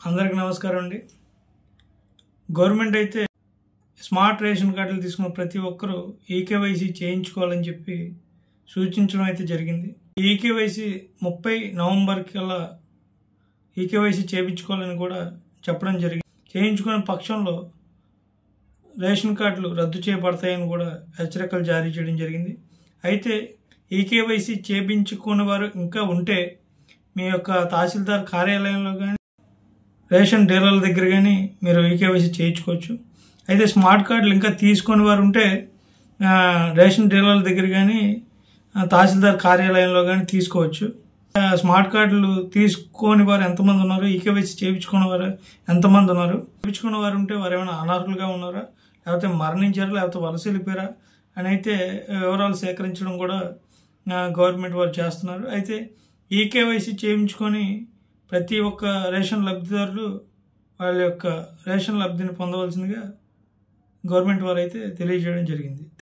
అందరికీ నమస్కారం అండి. గవర్నమెంట్ అయితే స్మార్ట్ రేషన్ కార్డులు తీసుకున్న ప్రతి ఒక్కరూ ఈకేవైసీ చేయించుకోవాలని చెప్పి సూచించడం అయితే జరిగింది. ఈకేవైసీ 30 నవంబర్ కల్లా ఈకేవైసీ చేయించుకోవాలని కూడా చెప్పడం జరిగింది. చేయించుకునే పక్షంలో రేషన్ కార్డులు రద్దు చేయబడతాయని కూడా హెచ్చరికలు జారీ చేయడం జరిగింది. అయితే ఈకేవైసీ చేయించుకునే వారు ఇంకా ఉంటే మీ యొక్క తహసీల్దార్ కార్యాలయంలో కానీ రేషన్ డీలర్ల దగ్గర కానీ మీరు ఈకేవైసీ చేయించుకోవచ్చు. అయితే స్మార్ట్ కార్డులు ఇంకా తీసుకొని వారు ఉంటే రేషన్ డీలర్ల దగ్గర కానీ తహసీల్దార్ కార్యాలయంలో కానీ తీసుకోవచ్చు. స్మార్ట్ కార్డులు తీసుకొని వారు ఎంతమంది ఉన్నారు, ఈకేవైసీ చేయించుకున్న వారు ఎంతమంది ఉన్నారు, చేయించుకున్న వారు ఉంటే వారు ఏమైనా అనర్హులుగా ఉన్నారా, లేకపోతే మరణించారా, లేకపోతే వలస వెళ్ళిపోయారా అని అయితే వివరాలు సేకరించడం కూడా గవర్నమెంట్ వారు చేస్తున్నారు. అయితే ఈకేవైసీ చేయించుకొని ప్రతి ఒక్క రేషన్ లబ్ధిదారులు వాళ్ళ యొక్క రేషన్ లబ్ధిని పొందవలసిందిగా గవర్నమెంట్ వారు అయితే తెలియజేయడం జరిగింది.